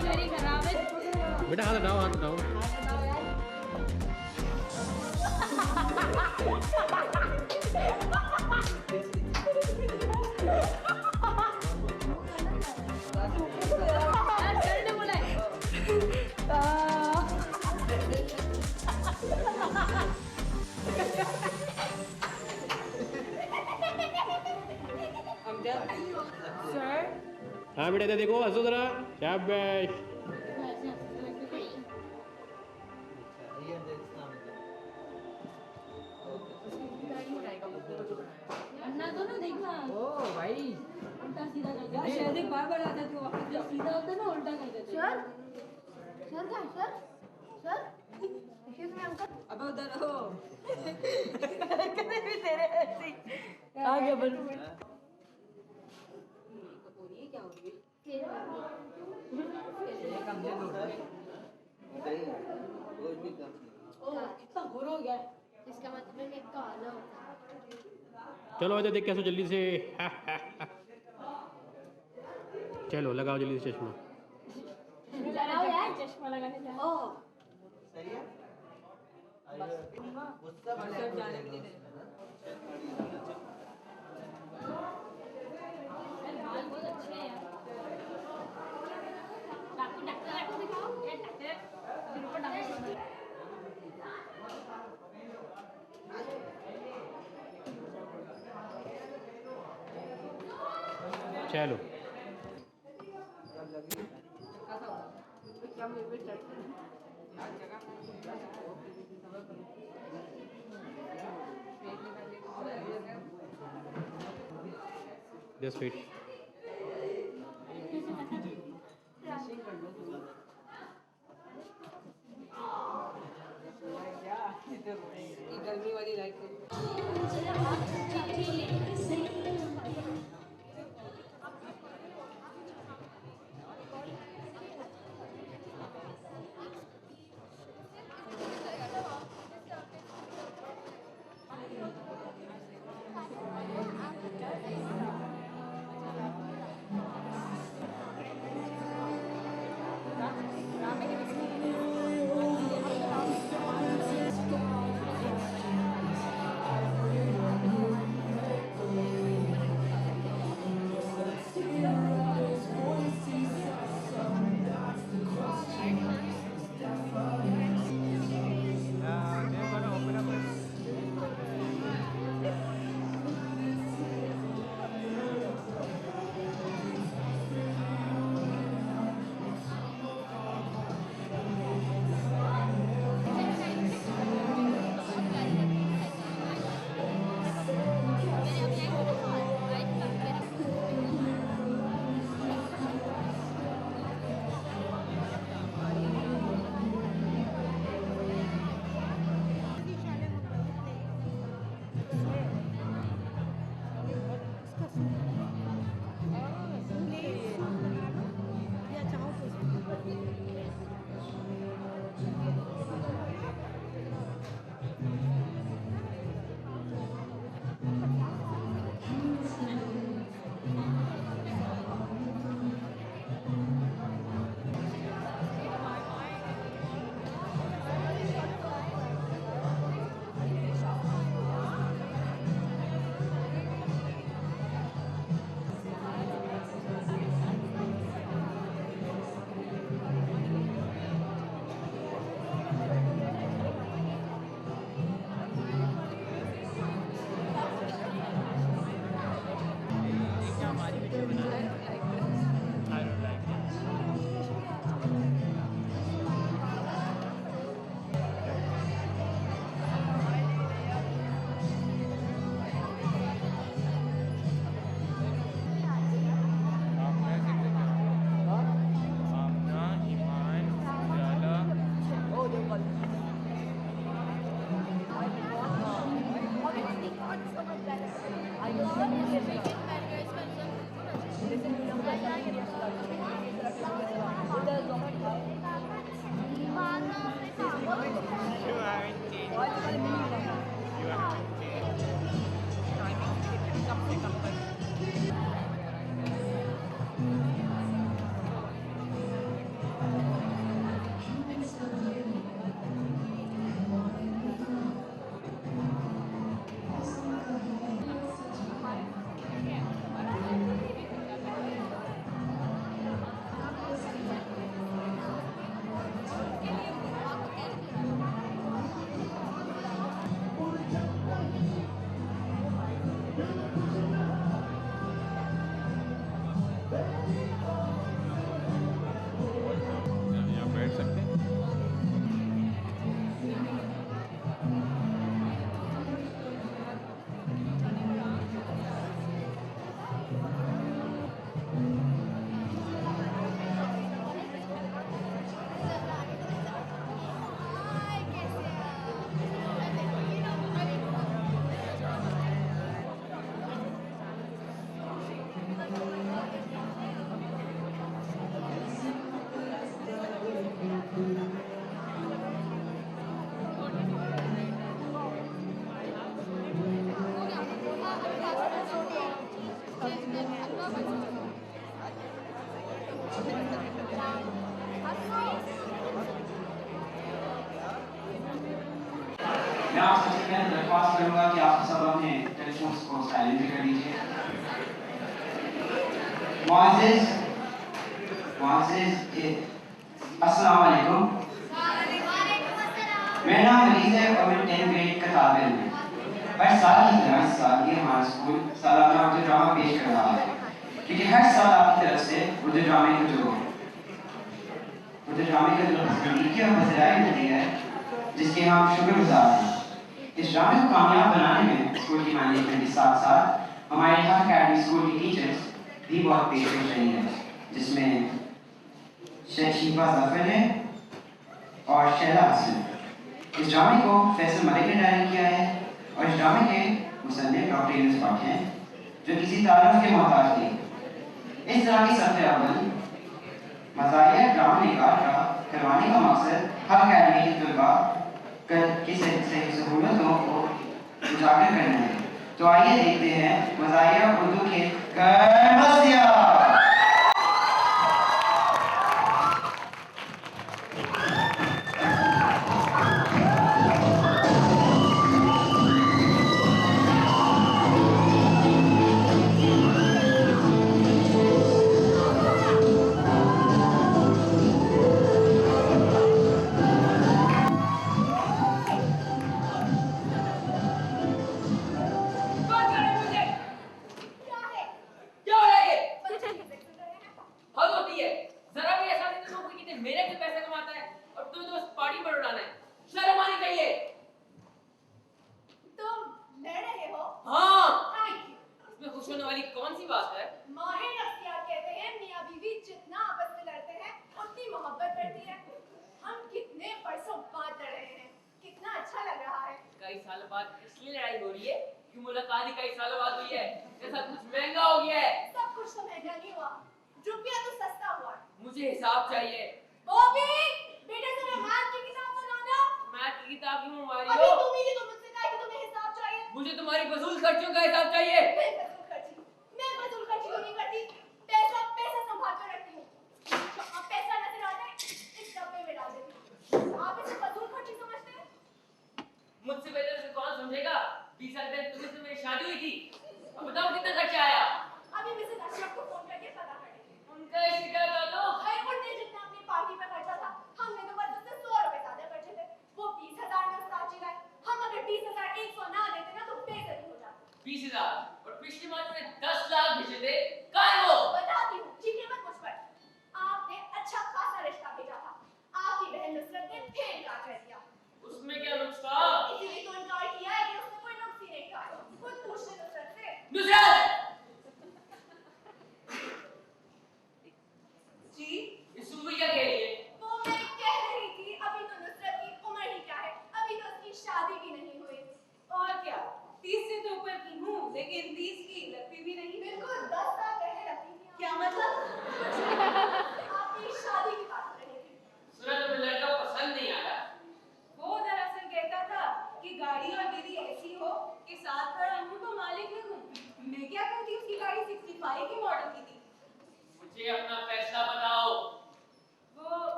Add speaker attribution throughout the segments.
Speaker 1: घड़ी खराब है।
Speaker 2: बेटा हाथ हटाओ, हाथ हटाओ।
Speaker 1: यार सर ने बोला है। सर
Speaker 2: हाँ बेटा इधर देखो, हंसो जरा, शाबाश।
Speaker 1: अन्ना तो ना देखना।
Speaker 3: ओ भाई
Speaker 1: उल्टा सीधा कर देते हैं। शायद बार बार आता तू वापस जो सीधा होता है ना उल्टा कर देते हैं।
Speaker 4: सर का sir sir excuse me uncle
Speaker 1: अब उधर हो। कभी भी तेरे ऐसी आगे बढ़। ये क्या हो रही है? ओह कितना घोर हो गया है।
Speaker 4: इसका मतलब एक काला होता है।
Speaker 2: चलो इधर देख के हंसो जल्दी से। चलो लगाओ जल्दी से चश्मा।
Speaker 1: लगाओ यार चश्मा लगाने जा। ओह
Speaker 5: सही है।
Speaker 1: सर जाने के लिए बाल बहुत अच्छे हैं यार। डॉक्टर डॉक्टर दिखाओ ये डॉक्टर फिर ऊपर डॉक्टर।
Speaker 2: चलो
Speaker 1: क्या मुझे चढ़ते हैं
Speaker 2: जस्ट वेट।
Speaker 1: गर्मी वाली लाइट
Speaker 3: मैं आप सबसे पहले दरख्वास्त करूंगा कि आप सब अपने टेलीफोन्स को साइलेंट कर दीजिए। अस्सलाम वालेकुम। मेरा नाम अलीज़ है और मैं 10th ग्रेड का तालिब हूँ। हर साल की तरह इस साल भी हमारा स्कूल सालाना उर्दू ड्रामा पेश कर रहा है, क्योंकि हर साल आपकी तरफ से उर्दू ड्रामे को जो तस्दीकी और पसराई मिलती है, जिसके हम शुक्रगुजार हैं। इस ड्रामे को कामयाब बनाने में स्कूल की मैनेजमेंट के साथ साथ हमारे हर अकेडमी स्कूल की टीचर्स भी बहुत पेश रही हैं, जिसमें शेख शिफा जफर है और शैला हसन। इस ड्रामे को फैसल मलिक ने डायरेक्ट किया है और इस ड्रामे के मुसन्निफ डॉक्टर यूनुस पाक हैं, जो किसी तारुफ के मोहताज थे। इस तरह की सफ़े अव्वल मज़ाहिर ड्रामा निकाल करवाने का मकसद हर अकेडमी के तलबा की सहूलतों को उजागर करना है। तो आइए देखते हैं मज़ाहिर उर्दू के गैर-मज़िया।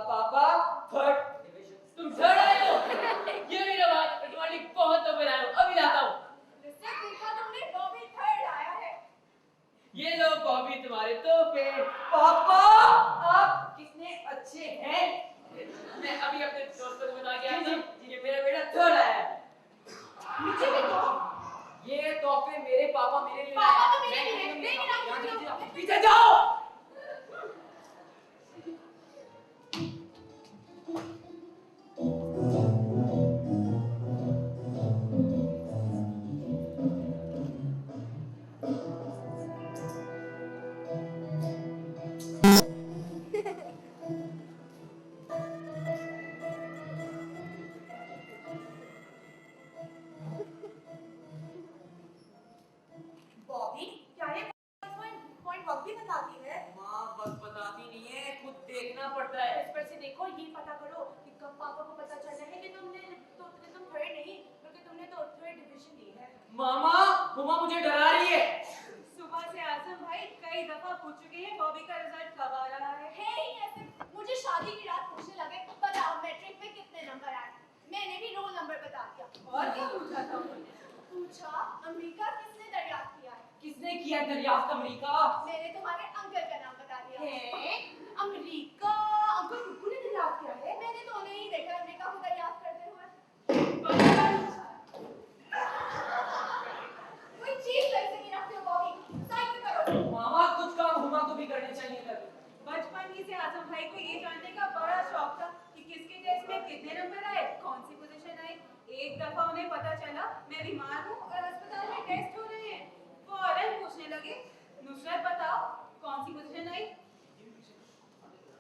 Speaker 5: पापा थर्ड, तुम थर्ड आए हो? ये मेरा हुमा मुझे डरा रही है।
Speaker 6: सुबह से आजम भाई कई दफा पूछ चुके हैं बॉबी का रिजल्ट कब आ रहा है।
Speaker 4: मुझे शादी की रात पूछने लगे बताओ मैट्रिक में कितने नंबर आए। मैंने भी रोल नंबर बता दिया।
Speaker 6: और क्या पूछा था उन्होंने?
Speaker 4: पूछा अमेरिका किसने दरियाफ्त किया है।
Speaker 5: किसने किया दरियाफ्त अमेरिका?
Speaker 4: मैंने तुम्हारे अंकल का नाम बता दिया।
Speaker 6: अमेरिका अंकल कुकू ने दरियाफ्त किया है।
Speaker 4: मैंने तो उन्हें ही देखा अमेरिका को दरियाफ्त करते हुए। कोई चीज सही से नहीं रखते हो बॉबी। साइड में करो।
Speaker 5: मामा कुछ काम हुमा को भी करने चाहिए कभी।
Speaker 6: बचपन ही से आजम भाई को ये जानने का बड़ा शौक था कि किसके टेस्ट में कितने नंबर आए, कौन सी पोजीशन आई। एक दफा उन्हें पता चला मैं बीमार हूँ और अस्पताल में टेस्ट हो रहे हैं। फौरन पूछने लगे नुसरत बताओ कौन सी पोजीशन आई।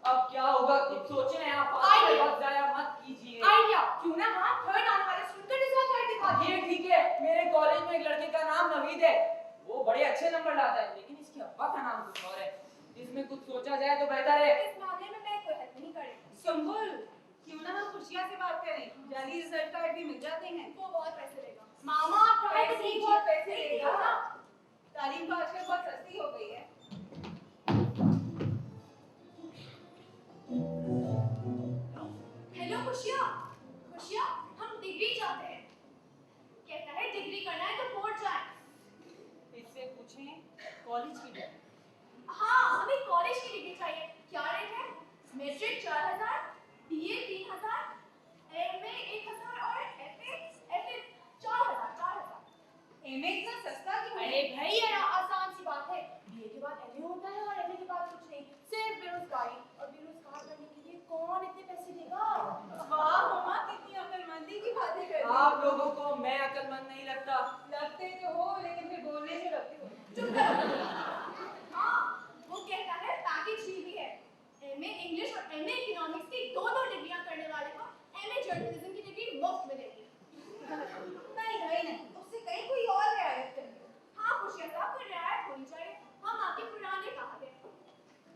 Speaker 5: अब क्या होगा कुछ सोचे हैं आप।
Speaker 6: आइडिया।
Speaker 5: वक्त जाया मत कीजिए।
Speaker 6: आइडिया क्यों ना हाँ थर्ड आने वाले स्टूडेंट का रिजल्ट कार्ड दिखा दिए।
Speaker 5: ये ठीक है, मेरे कॉलेज में एक लड़के का नाम नवीद है, वो बड़े अच्छे नंबर लाता है, लेकिन इसके अब्बा का नाम कुछ और है। इसमें कुछ सोचा जाए तो बेहतर है।
Speaker 4: इस मामले में मैं कोई हेल्प नहीं करेगी।
Speaker 6: संभल क्यों ना हम खुशियाँ से बात करें, जल्दी रिजल्ट कार्ड भी मिल जाते हैं।
Speaker 4: वो बहुत पैसे लेगा।
Speaker 6: मामा आप ट्राई
Speaker 4: पैसे
Speaker 6: कीजिए,
Speaker 4: बहुत
Speaker 6: पैसे
Speaker 4: पैसे
Speaker 6: लेगा।
Speaker 4: लेगा।
Speaker 6: तालीम तो आजकल बहुत सस्ती हो गई है।
Speaker 4: हेलो खुशिया। खुशिया हम डिग्री चाहते हैं। कहता है डिग्री करना है तो कोर्ट जाए।
Speaker 5: इससे पूछें कॉलेज की डिग्री।
Speaker 4: हाँ हमें कॉलेज की डिग्री चाहिए। क्या रेट है। मैट्रिक 4000, बीए 3000, एमए 1000 और एफए 4000।
Speaker 6: एमए इतना सस्ता क्यों है?
Speaker 4: अरे भाई ये आसान सी बात है। बीए के बाद एमए होता है और एमए के बाद कुछ नहीं, सिर्फ बेरोजगारी। और बेरोजगार करने के लिए कौन इतने पैसे देगा।
Speaker 6: वाह मामा कितनी अक्लमंदी की बातें कर रही हो।
Speaker 5: आप लोगों को मैं अक्लमंद नहीं लगता।
Speaker 6: लगते तो हो लेकिन फिर बोलने से लगते हो।
Speaker 4: चुप करो। हाँ वो कहता है पैकेज ही भी है। एमए इंग्लिश और एमए इकोनॉमिक्स की दो डिग्रियां करने वाले को एमए जर्नलिज्म की डिग्री मुफ्त मिलेगी।
Speaker 6: नहीं उससे कहीं कोई और रियायत कर।
Speaker 4: हाँ खुशिया साहब कोई रियायत होनी चाहिए। हम आपके पुराने कहावत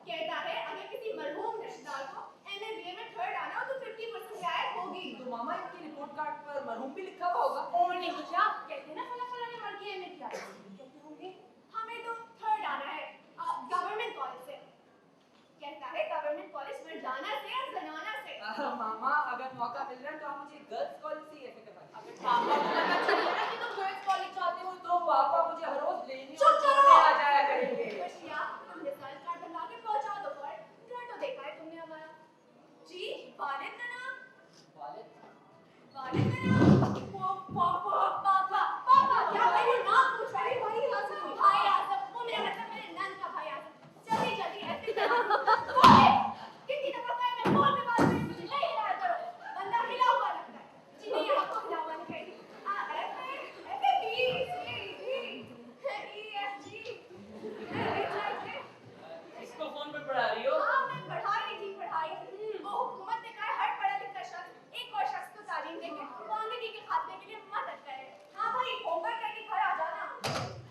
Speaker 4: कहता है अगर किसी मरहूम रिश्तेदार को एमए बीए में थर्ड आना हो तो 50% रियायत होगी।
Speaker 5: तो मामा इनकी रिपोर्ट कार्ड पर मरहूम भी लिखा हुआ होगा।
Speaker 4: और नहीं तो क्या कहते हैं ना फला ने मर गया एमए किया। कहते होंगे हमें तो थर्ड आना है गवर्नमेंट कॉलेज से। कहता है गवर्नमेंट कॉलेज में जाना से या जनाना से।
Speaker 5: मामा अगर मौका मिल रहा है तो आप मुझे गर्ल्स कॉलेज से ऐसे करवाइए।
Speaker 4: अगर पापा को पता चल गया कि तुम गर्ल्स कॉलेज जाते हो
Speaker 5: तो पापा मुझे हर रोज लेने
Speaker 4: चुप
Speaker 5: और
Speaker 4: करो।
Speaker 5: छोड़ने आ जाया करेंगे।
Speaker 4: खुशिया तुम रिजल्ट कार्ड बनवा के पहुंचा दो पर घर तो देखा है तुमने हमारा। जी वालिद का नाम। वालिद का नाम। वो पापा क्या मेरे नाम पूछ रहे हो। भाई आजम वो मेरा मतलब मेरे नंद का भाई आजम। जल्दी ऐसे कितनी दफा कहा मैं फोन पे बात करूं मुझे नहीं हिलाया करो। बंदा हिला हुआ लगता है। जी नहीं आपको हिला हुआ नहीं कहीं।
Speaker 5: इसको फोन पे पढ़ा रही हो?
Speaker 4: हाँ मैं पढ़ा रही थी पढ़ाई। वो हुकूमत ने कहा हर पढ़ा लिखा शख्स एक और शख्स को तालीम देके जिंदगी के खात्मे के लिए मदद करे। हाँ भाई होमवर्क करके घर आ जाना।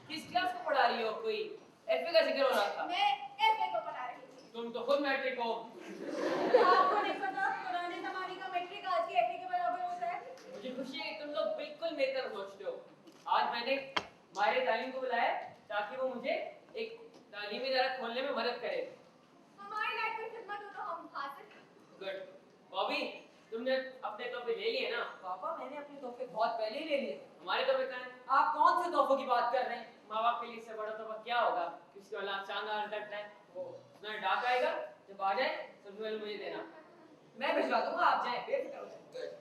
Speaker 5: किस क्लास को पढ़ा रही हो? कोई एफए का जिक्र हो रहा था।
Speaker 4: मैं एफए को पढ़ा रही थी।
Speaker 5: तुम तो खुद मैट्रिक हो।
Speaker 6: आपको नहीं पता पुराने जमाने का मैट्रिक आज के एफए के बराबर होता है।
Speaker 5: मुझे खुशी है कि तुम लोग बिल्कुल मेरी तरह सोचते हो। आज मैंने माहिर तालीम को बुलाया ताकि वो मुझे एक तालीमी इदारा खोलने में मदद करे।
Speaker 4: हमारी लाइफ में खिदमत हो तो हम हासिल।
Speaker 5: गुड। बॉबी तुमने अपने तोहफे ले लिए ना? पापा मैंने अपने तोहफे बहुत पहले ही ले लिए। हमारे तोहफे कहाँ हैं? आप कौन से तोहफों की बात कर रहे हैं? माँ बाप के लिए इससे बड़ा तोहफा क्या होगा? किसके औलाद शानदार रिजल्ट है वो ना डाक आएगा, जब आ जाए सबसे पहले मुझे देना। मैं भिजवा दूंगा, आप जाएं बेफिक्र हो जाएं।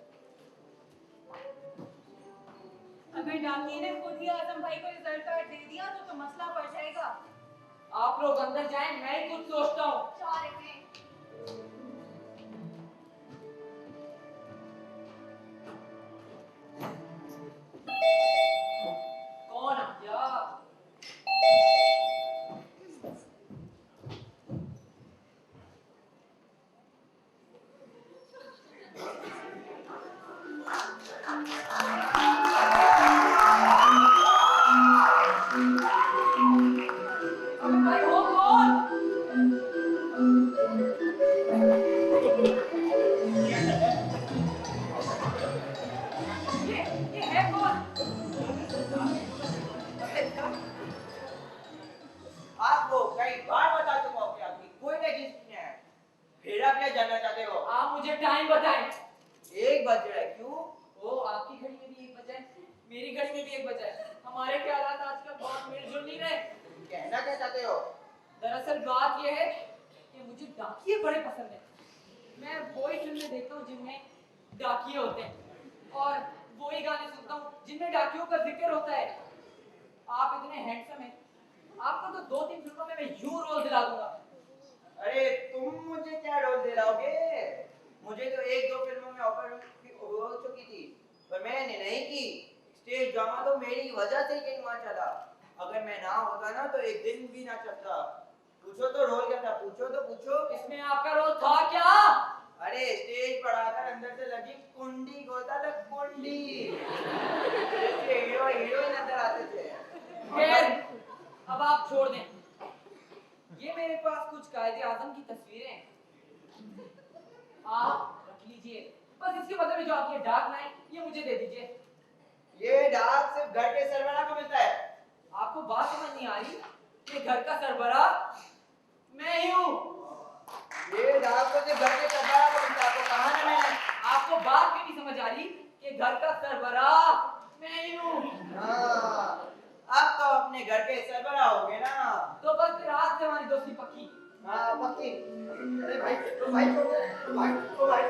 Speaker 6: अगर डाकिए ने खुद ही आजम भाई को रिजल्ट कार्ड दे दिया तो मसला पड़ जाएगा।
Speaker 5: आप लोग अंदर जाएं, मैं ही कुछ सोचता हूँ।
Speaker 4: जा रहे हैं।
Speaker 5: कौन आ गया? भाई हो कौन? मेरी घड़ी में भी 1 बजा है। हमारे ख्यालात आजकल बहुत मिलजुल नहीं रहे।
Speaker 7: कहना क्या चाहते हो?
Speaker 5: दरअसल बात यह है कि मुझे डाकिये बड़े पसंद हैं। मैं वही फिल्में देखता हूँ जिनमें डाकिये होते हैं और वही गाने सुनता हूँ जिनमें डाकियों का जिक्र होता है। आप इतने हैंडसम हैं, आपको तो 2-3 फिल्मों में मैं यूं रोल दिला दूंगा।
Speaker 7: अरे तुम मुझे क्या रोल दिलाओगे? मुझे तो 1-2 फिल्मों में ऑफर हो चुकी थी, पर मैंने नहीं की। स्टेज ड्रामा तो मेरी वजह से कहीं वहां चला। अगर मैं ना होता ना तो एक दिन भी ना चलता। पूछो तो रोल क्या था? पूछो तो पूछो।
Speaker 5: इसमें आपका रोल था क्या?
Speaker 7: अरे स्टेज पर आकर अंदर से लगी कुंडी होता था, कुंडी। हीरो हीरोइन अंदर आते थे।
Speaker 5: खैर, अब आप छोड़ दें। ये मेरे पास कुछ कायदे आजम की तस्वीरें हैं, आप रख लीजिए। बस इसके बदले में जो आपकी डार्क लाइन, ये मुझे दे दीजिए।
Speaker 7: ये डाक सिर्फ घर के सरबराह को मिलता है।
Speaker 5: आपको बात समझ नहीं आ रही कि घर का सरबराह मैं ही हूँ।
Speaker 7: ये डाक तो सिर्फ घर के सरबराह को मिलता है। आपको कहा ना मैंने?
Speaker 5: आपको बात क्यों नहीं समझ आ रही कि घर का सरबराह मैं ही हूँ?
Speaker 7: हाँ, अब तो अपने घर के सरबराह हो गए ना।
Speaker 5: तो बस फिर आज से हमारी दोस्ती पक्की।
Speaker 7: हाँ पक्की। अरे भाई तो भाई तो भाई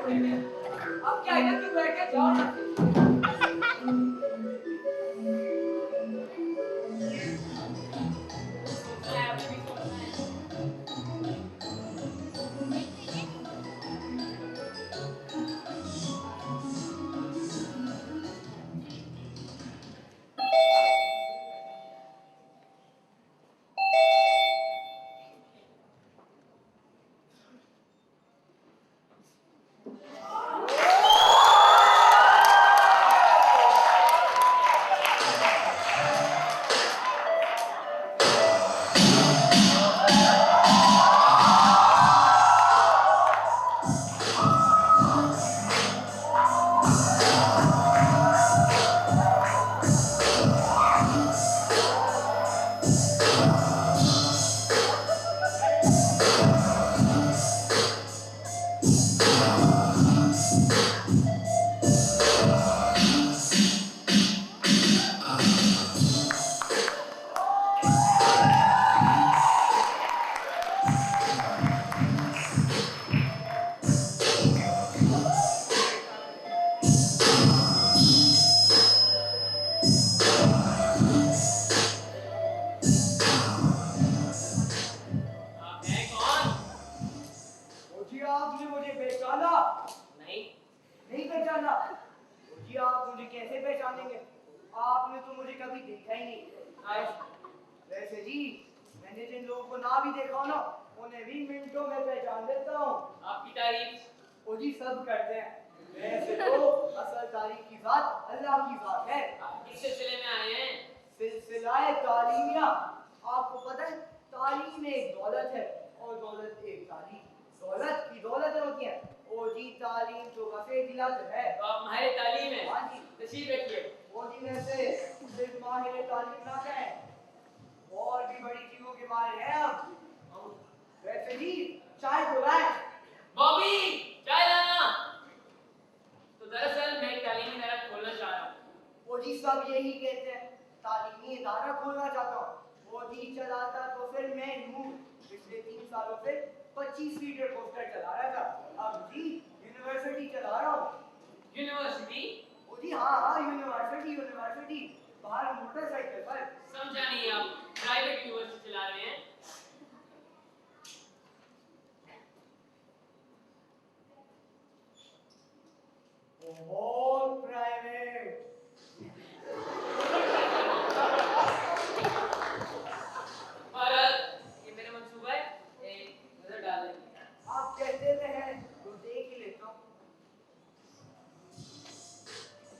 Speaker 5: अब क्या है, क्यों बैठ के जाओ ना।
Speaker 7: आपने मुझे पहचाना?
Speaker 5: नहीं।
Speaker 7: नहीं पहचाना? जी आप मुझे कैसे पहचानेंगे? आपने तो मुझे कभी देखा ही नहीं। वैसे जी मैंने जिन लोगों को ना भी देखा हो ना, उन्हें भी मिनटों में पहचान लेता हूँ।
Speaker 5: आपकी तारीफ
Speaker 7: वो जी सब करते हैं। वैसे तो असल तारीफ की बात अल्लाह की बात है।
Speaker 5: किस सिलसिले में आए हैं?
Speaker 7: सिलसिलाए तालीमिया। आपको पता है तालीम एक दौलत है और दौलत एक तालीम। दौलत की दौलत होती है। ओ जी तालीम तो वफे दिलात है।
Speaker 5: तो आप माहिर तालीम हैं।
Speaker 7: हाँ जी।
Speaker 5: तशरीफ रखिए।
Speaker 7: वो जी वैसे सिर्फ माहिर तालीम ना कहें, और भी बड़ी चीजों के माहिर हैं हम। वैसे जी चाय तो लाए।
Speaker 5: बॉबी चाय लाना। तो दरअसल मैं तालीमी इदारा खोलना चाह रहा हूँ।
Speaker 7: वो जी सब यही कहते हैं, तालीमी इदारा खोलना चाहता हूँ। वो जी चलाता तो फिर मैं हूँ। पिछले 3 सालों से 25 लीटर पोस्टर चला रहा था। अब जी यूनिवर्सिटी चला रहा हूँ।
Speaker 5: यूनिवर्सिटी?
Speaker 7: वो जी हाँ यूनिवर्सिटी बाहर मोटरसाइकिल पर।
Speaker 5: समझा नहीं, आप प्राइवेट यूनिवर्सिटी चला रहे हैं?
Speaker 7: बहुत प्राइवेट।
Speaker 5: और ये मेरा मंसूबा है, एक नजर डाल लेंगे।
Speaker 7: आप कहते तो हैं तो देख ही लेता हूँ।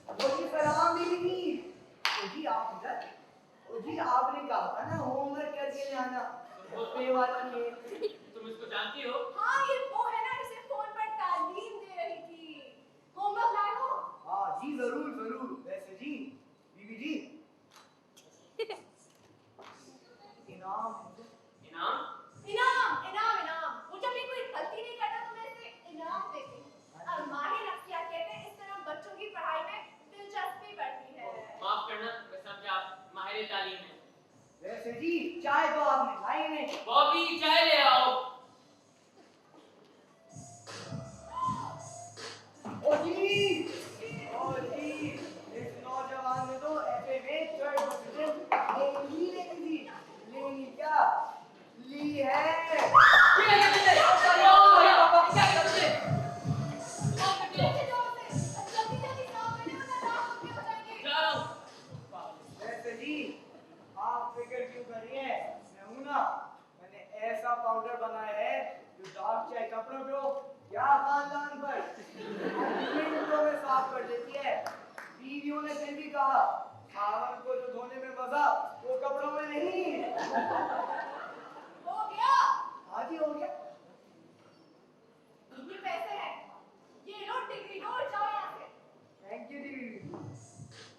Speaker 7: वो जी सलाम बीवी। वो जी आप इधर? वो जी आपने कहा था ना होमवर्क करके जाना। होते वाला नहीं।
Speaker 5: तुम इसको जानती हो?
Speaker 4: हाँ ये वो है ना जिसे फोन पर तालीम दे रही थी। होमवर्क लाए हो?
Speaker 7: हाँ जी जरूर जरूर। वैसे जी बीवी जी इनाम
Speaker 5: इनाम?
Speaker 4: इनाम वो जब भी कोई गलती नहीं करता तो मैं इसे इनाम देती हूँ। और माहिर नफ्सियात कहते हैं इस तरह बच्चों की पढ़ाई में दिलचस्पी बढ़ती है।
Speaker 5: माफ करना पहली तालीम है।
Speaker 7: वैसे जी चाय तो आपने लाई नहीं।
Speaker 5: बॉबी चाय ले आओ।
Speaker 7: ओ जी इस नौजवान ने तो ऐसे में थर्ड पोजीशन लेनी क्या ली है। वैसे जी आप फिक्र क्यों कर रही हैं, मैं हूं ना। मैंने ऐसा पाउडर बनाया है जो डार्क चाय कपड़ों को या खानदान पर मिनटों में साफ कर देती है। बीवियों ने फिर भी कहा खावन को जो धोने में मजा वो कपड़ों में नहीं।
Speaker 4: हो गया।
Speaker 7: हाँ जी हो गया।
Speaker 4: ये पैसे हैं, ये लो डिग्री लो, जाओ यहाँ से।
Speaker 7: थैंक यू दीदी।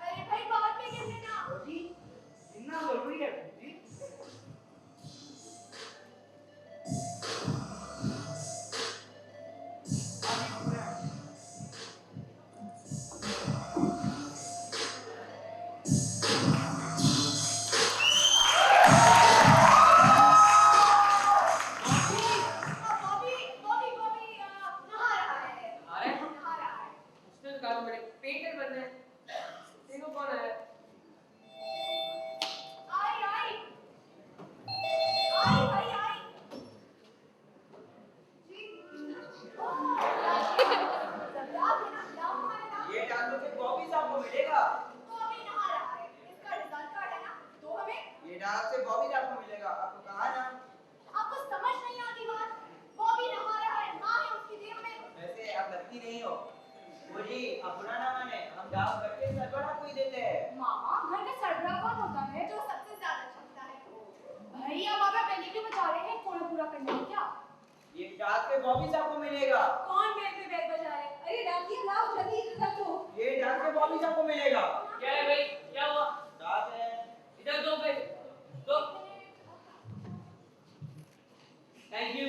Speaker 4: अरे भाई बाद में गिर लेना।
Speaker 7: जी इतना जरूरी है जी।
Speaker 4: बॉबी नहा रहा है।
Speaker 5: अरे
Speaker 4: नहा रहा है।
Speaker 5: उसने तो कहा मेरे पेंटर बनना है। देखो कौन है।
Speaker 4: आई जी
Speaker 7: ये डालो से बॉबी साहब को मिलेगा।
Speaker 4: बॉबी नहा रहा है, इसका रिजल्ट कार्ड है ना, दो हमें।
Speaker 7: ये डाल से बॉबी साहब को मिलेगा। आपको कहा ना।
Speaker 4: आपको समझ नहीं आती बात। बॉबी नहा रहा है, ना है उसकी जेब में।
Speaker 7: वैसे आप लगती नहीं हो। वो जी आप बुरा ना माने, हम गाँव घर के सरबरा को ही देते हैं।
Speaker 4: मामा घर का सरबरा कौन होता है? जो सबसे ज्यादा छकता है। भैया बाबा पहले क्यों बचा रहे हैं, कोड़ा पूरा करने में क्या?
Speaker 7: ये डाल से बॉबी साहब को मिलेगा।
Speaker 6: कौन बेल पे बेल बजा रहे? अरे डाकिया लाओ जल्दी इधर दो।
Speaker 7: ये डाल से बॉबी साहब को मिलेगा।
Speaker 5: क्या है भाई, क्या हुआ?
Speaker 7: डाल है।
Speaker 5: इधर दो पे दो। Thank you.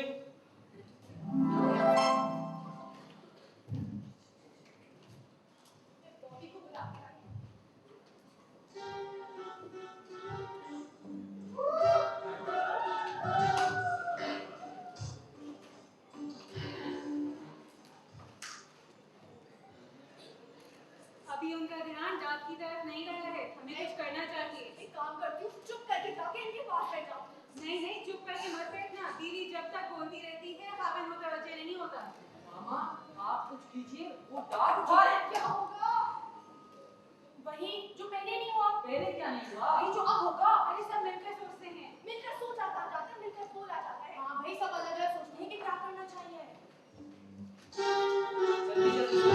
Speaker 4: बॉबी को बुला के लाए।
Speaker 6: अभी उनका ध्यान डाक की तरफ नहीं रहा है, हमें कुछ करना चाहिए।
Speaker 4: एक काम करती हूँ, चुप करके जाके इनके पास बैठ जाओ।
Speaker 6: नहीं नहीं चुप करके मत बैठना, बीवी जब तक बोलती रहती है खावन मुतवज्जे नहीं होता।
Speaker 5: मामा आप कुछ कीजिए, वो डाक
Speaker 4: क्या होगा? वही जो पहले नहीं हुआ।
Speaker 5: पहले क्या नहीं हुआ?
Speaker 4: वही जो अब होगा।
Speaker 6: अरे सब मिलकर सोचते हैं।
Speaker 4: मिलकर सोचा जाता है, मिलकर बोला जाता है। हाँ भाई, सब अलग अलग सोचते हैं कि क्या करना चाहिए।
Speaker 5: जल्दी जल्दी।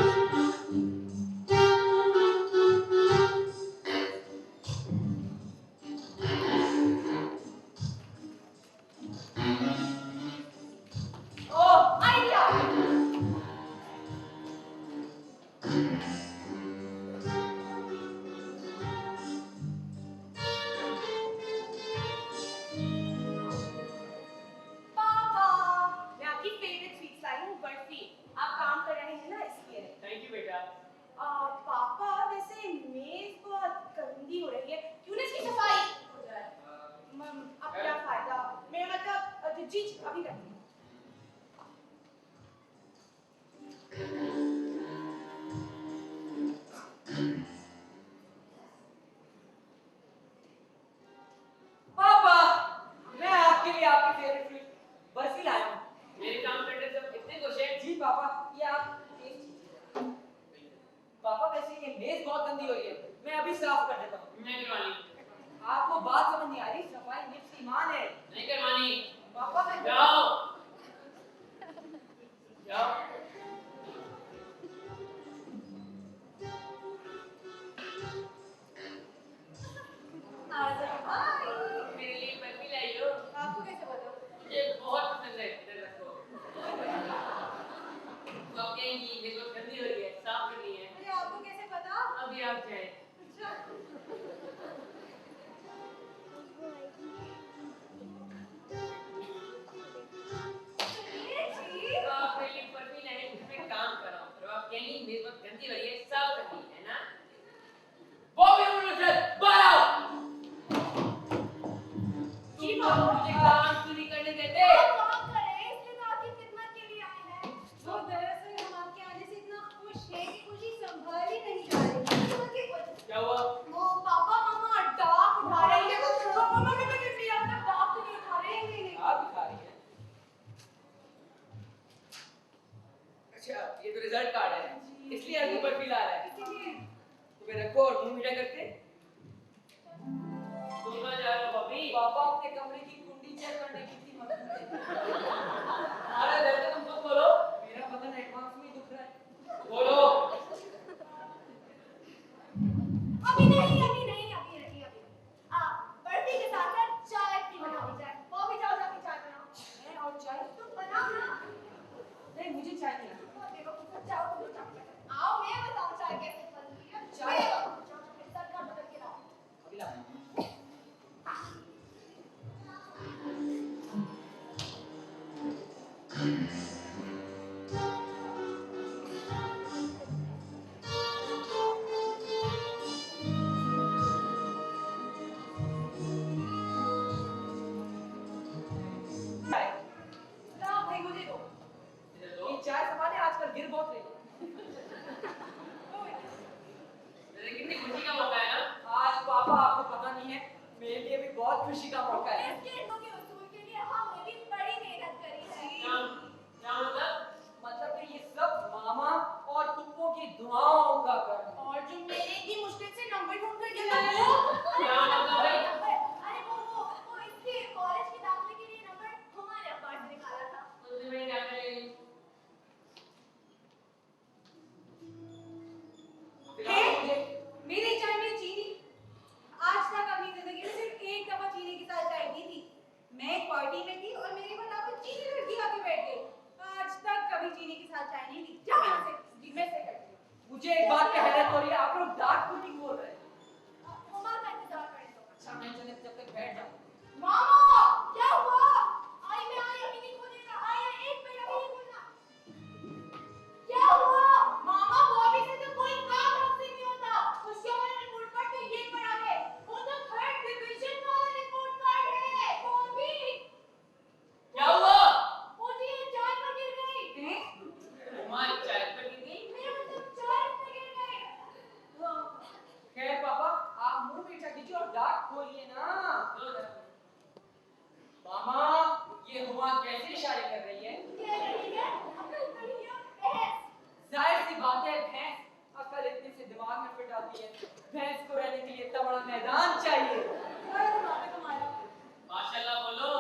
Speaker 4: ओह आइडिया। पापा मैं आपकी फेवरेट स्वीट्स लाई हूँ, बर्फी। आप काम कर रहे हैं ना, इसलिए।
Speaker 5: थैंक यू बेटा।
Speaker 4: पापा वैसे मेज बहुत गंदी हो रही है, क्यों ना इसकी सफाई हो जाए? अब क्या फायदा, मेरा मतलब जी अभी करती हूँ।
Speaker 5: पापा मैं आपके लिए आपकी फेवरेट स्वीट बर्फी लाया हूँ। मेरे काम करने से आप कितने खुश हैं? जी पापा ये आप टेस्ट कीजिए। पापा वैसे ये मेज बहुत गंदी हो रही है, मैं अभी साफ कर देता हूँ। मैं करवानी। आपको बात समझ नहीं आ रही, सफाई निफ्स ईमान है। नहीं करवानी। पापा मैं जाओ जाओ। मेरे लिए बर्फी लाई हो।
Speaker 6: आपको कैसे पता?
Speaker 5: मुझे बहुत पसंद है। इधर रखो। तो आप कहेंगी ये तो गंदी हो रही है, साफ करनी है।
Speaker 6: अरे आपको कैसे पता?
Speaker 5: अभी आप जाए।
Speaker 6: अच्छा
Speaker 5: तो आप मेरे लिए बर्फी लाए, मैं काम कर रहा हूँ। तो आप कहेंगी मेरी बहुत गंदी हो रही है, साफ करनी है ना? वो भी उन्होंने बाहर आओ।
Speaker 4: अभी नहीं, अभी नहीं, अभी नहीं, अभी नहीं। बर्फी के साथ साथ चाय भी बनानी चाहिए। वो भी जाओ जाके चाय बनाओ।
Speaker 6: मैं और चाय?
Speaker 4: तुम बनाओ ना।
Speaker 6: नहीं, मुझे चाय नहीं आती।
Speaker 4: देखो तुम जाओ, तुम जाओ। आओ, मैं बताऊं चाय कैसे बनती है।
Speaker 6: चाय?
Speaker 4: जाओ, जाके सर का बदल के लाओ।
Speaker 6: अभी ला।
Speaker 4: लाओ भाई, मुझे दो।
Speaker 6: ये चाय संभाले, आजकल गिर बहुत रही है।
Speaker 5: कितनी खुशी का मौका है ना।
Speaker 6: आज पापा, आपको पता नहीं है, मेरे लिए भी बहुत खुशी का मौका है।
Speaker 4: इसके इनको के उसूल के लिए हमने भी बड़ी मेहनत करी है।
Speaker 5: क्या क्या मतलब?
Speaker 6: मतलब कि ये सब मामा और पुप्पो की दुआओं का कर्म है।
Speaker 4: और जो मेरे इतनी मुश्किल से नंबर ढूंढ कर दिया
Speaker 5: क्या मतलब भाई?
Speaker 4: अरे वो इसके कॉलेज के दाखिले के लिए नंबर हमारे अखबार से निकाला था।
Speaker 5: तो तुम्हें क्या करें?
Speaker 6: मेरी चाय में चीनी। आज तक अपनी जिंदगी में सिर्फ एक दफा चीनी के साथ चाय पी थी। मैं एक पार्टी में थी और मेरे बराबर चीनी लड़की आके बैठ गई। आज तक कभी चीनी के साथ चाय नहीं पी।
Speaker 4: जाओ यहाँ से।
Speaker 6: मैं से करती हूँ। मुझे एक बात की हैरत हो रही है, आप लोग डार्क पुडिंग बोल रहे हैं।
Speaker 4: मम्मा का इंतजार करें तो।
Speaker 6: अच्छा, मैं चले जब तक बैठ जाऊँ।
Speaker 4: मामा, क्या हुआ? आई मैं आई, अभी नहीं खोलेगा। आई एक मिनट, अभी नहीं खोलना। क्या हुआ? मामा, बॉबी से तो कोई काम हमसे नहीं होता। उसके वाले रिपोर्ट कार्ड तो ये पड़ा है। वो तो 3rd डिवीजन वाला रिपोर्ट कार्ड है। बॉबी,
Speaker 5: क्या हुआ?
Speaker 4: मुझे ये चाय पर गिर गई।
Speaker 5: तुम्हारी चाय पर गिर गई?
Speaker 4: मेरा मतलब चाय पर गिर गई।
Speaker 6: खैर पापा, आप मुंह मीठा कीजिए और डार्क खोलिए ना। मामा, ये हुआ कैसे इशारे कर रही है?
Speaker 4: क्या रही है? अकल बड़ी है, बहस।
Speaker 6: जाहिर सी बात है, भैंस अकल इतने से दिमाग में फिट आती है। भैंस को रहने के लिए इतना बड़ा मैदान चाहिए।
Speaker 4: बड़ा दिमाग है तुम्हारा।
Speaker 5: माशाल्लाह बोलो।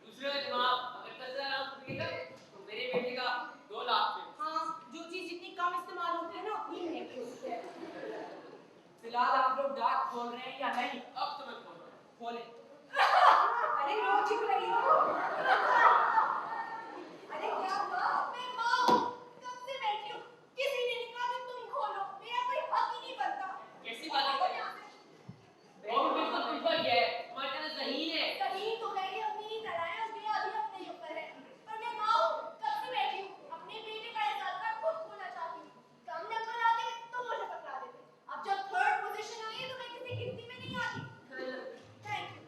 Speaker 5: दूसरे का दिमाग अगर 10,000 रुपये तो मेरे बेटे का 2 लाख पे।
Speaker 6: हाँ, जो चीज जितनी कम इस्तेमाल होती है ना, उतनी महंगी होती है। फिलहाल आप लोग डार्क खोल रहे हैं या नहीं?
Speaker 5: अब तो मैं खोल रहा हूँ।
Speaker 6: खोले। अरे रो क्यों रही हो?
Speaker 4: अरे क्या हुआ? मैं माँ हूँ, कब से बैठी हूँ। किसी ने नहीं कहा कि तुम खोलो। मेरा कोई हक ही नहीं बनता।
Speaker 5: कैसी बातें कर रहे हो? वो बिल्कुल ऊपर गया है। तुम्हारे कहना सही है।
Speaker 4: कहीं तो है ये अपनी ही तरह है, उसके अभी अपने ऊपर है। पर मैं माँ हूँ, कब से बैठी हूँ। अपने बेटे का रिजल्ट कार्ड खुद खोलना चाहती हूँ। कम नंबर आते तो मुझे पकड़ा देते। अब जब 3rd पोजीशन आई है तो मैं किसी गिनती में नहीं आती। Thank you.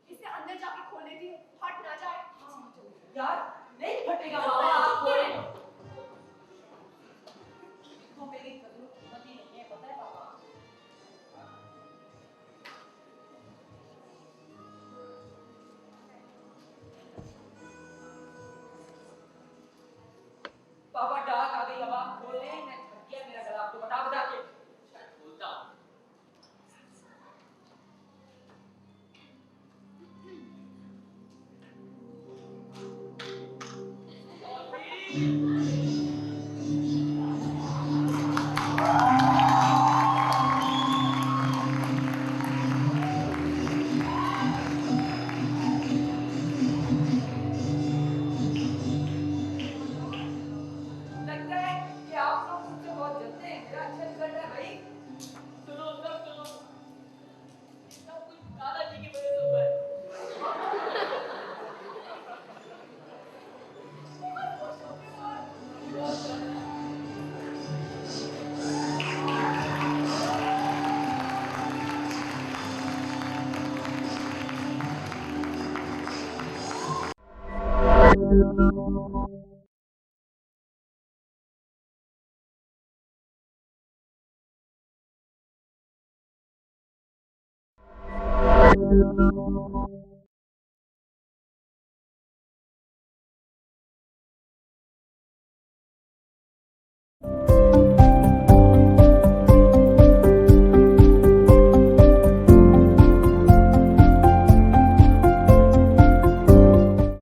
Speaker 4: इसे अंदर जाके खोल देती हूँ, हट ना जाए।
Speaker 6: यार, नहीं फटेगा मामा, आप खोले। तो मेरी कदरों कीमत ही नहीं है, पता है पापा? पापा, डाक आ गई, अब आप खोल लें। मैं थक गया, मेरा गला आपको बता बता के।
Speaker 5: बोलता हूँ।
Speaker 6: लगता है कि आप लोग मुझसे बहुत जलते हैं। मेरा अच्छा रिजल्ट है भाई।
Speaker 5: सुनो सब सुनो। सब कुछ दादाजी की वजह से हुआ है।
Speaker 8: Thank you.